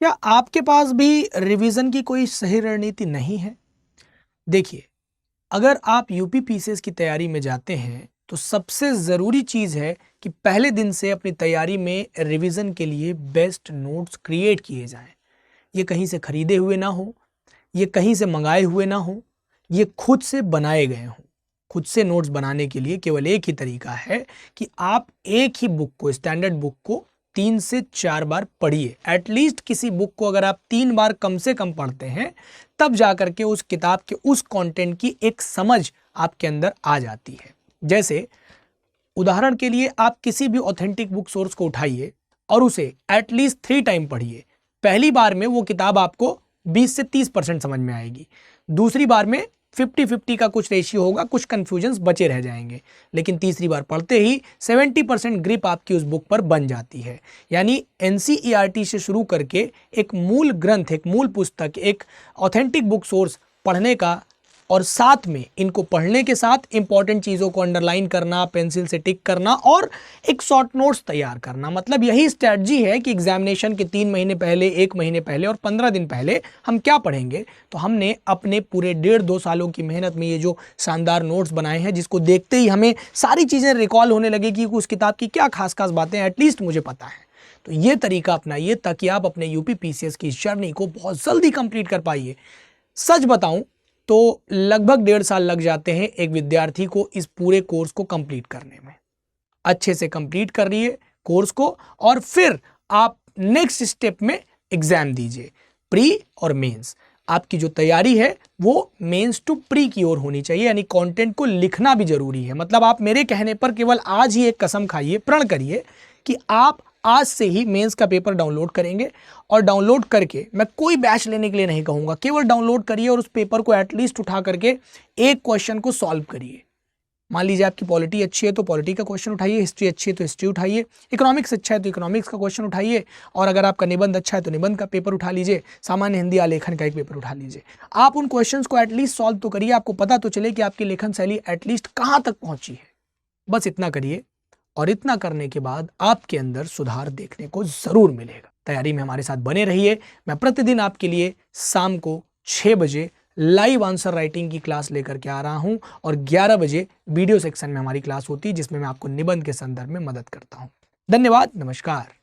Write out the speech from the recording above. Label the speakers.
Speaker 1: क्या आपके पास भी रिवीजन की कोई सही रणनीति नहीं है? देखिए, अगर आप यूपी पीसीएस की तैयारी में जाते हैं तो सबसे ज़रूरी चीज़ है कि पहले दिन से अपनी तैयारी में रिवीजन के लिए बेस्ट नोट्स क्रिएट किए जाएं। ये कहीं से खरीदे हुए ना हो, ये कहीं से मंगाए हुए ना हो, ये खुद से बनाए गए हों। खुद से नोट्स बनाने के लिए केवल एक ही तरीका है कि आप एक ही बुक को, स्टैंडर्ड बुक को 3 से 4 बार पढ़िए। एटलीस्ट किसी बुक को अगर आप 3 बार कम से कम पढ़ते हैं, तब जाकर के उस किताब के उस कंटेंट की एक समझ आपके अंदर आ जाती है। जैसे उदाहरण के लिए आप किसी भी ऑथेंटिक बुक सोर्स को उठाइए और उसे एटलीस्ट 3 टाइम पढ़िए। पहली बार में वो किताब आपको 20 से 30% समझ में आएगी, दूसरी बार में 50-50 का कुछ रेशियो होगा, कुछ कंफ्यूजन्स बचे रह जाएंगे, लेकिन तीसरी बार पढ़ते ही 70% ग्रिप आपकी उस बुक पर बन जाती है। यानी एनसीईआरटी से शुरू करके एक मूल ग्रंथ, एक मूल पुस्तक, एक ऑथेंटिक बुक सोर्स पढ़ने का और साथ में इनको पढ़ने के साथ इंपॉर्टेंट चीज़ों को अंडरलाइन करना, पेंसिल से टिक करना और एक शॉर्ट नोट्स तैयार करना। मतलब यही स्ट्रैटेजी है कि एग्जामिनेशन के 3 महीने पहले, 1 महीने पहले और 15 दिन पहले हम क्या पढ़ेंगे। तो हमने अपने पूरे 1.5-2 सालों की मेहनत में ये जो शानदार नोट्स बनाए हैं, जिसको देखते ही हमें सारी चीज़ें रिकॉल होने लगे कि उस किताब की क्या खास खास बातें एटलीस्ट मुझे पता है। तो ये तरीका अपनाइए ताकि आप अपने यूपी पीसीएस की जर्नी को बहुत जल्दी कंप्लीट कर पाइए। सच बताऊं तो लगभग 1.5 साल लग जाते हैं एक विद्यार्थी को इस पूरे कोर्स को कंप्लीट करने में। अच्छे से कंप्लीट करिए कोर्स को और फिर आप नेक्स्ट स्टेप में एग्जाम दीजिए, प्री और मेंस। आपकी जो तैयारी है वो मेंस टू प्री की ओर होनी चाहिए, यानी कंटेंट को लिखना भी जरूरी है। मतलब आप मेरे कहने पर केवल आज ही एक कसम खाइए, प्रण करिए कि आप आज से ही मेंस का पेपर डाउनलोड करेंगे। और डाउनलोड करके, मैं कोई बैच लेने के लिए नहीं कहूंगा, केवल डाउनलोड करिए और उस पेपर को एटलीस्ट उठा करके एक क्वेश्चन को सॉल्व करिए। मान लीजिए आपकी पॉलिटी अच्छी है तो पॉलिटी का क्वेश्चन उठाइए, हिस्ट्री अच्छी है तो हिस्ट्री उठाइए, इकोनॉमिक्स अच्छा है तो इकोनॉमिक्स का क्वेश्चन उठाइए, और अगर आपका निबंध अच्छा है तो निबंध का पेपर उठा लीजिए, सामान्य हिंदी आलेखन का एक पेपर उठा लीजिए। आप उन क्वेश्चंस को एटलीस्ट सॉल्व तो करिए, आपको पता तो चले कि आपकी लेखन शैली एटलीस्ट कहाँ तक पहुंची है। बस इतना करिए और इतना करने के बाद आपके अंदर सुधार देखने को जरूर मिलेगा। तैयारी में हमारे साथ बने रहिए। मैं प्रतिदिन आपके लिए शाम को 6 बजे लाइव आंसर राइटिंग की क्लास लेकर के आ रहा हूं और 11 बजे वीडियो सेक्शन में हमारी क्लास होती है जिसमें मैं आपको निबंध के संदर्भ में मदद करता हूं। धन्यवाद, नमस्कार।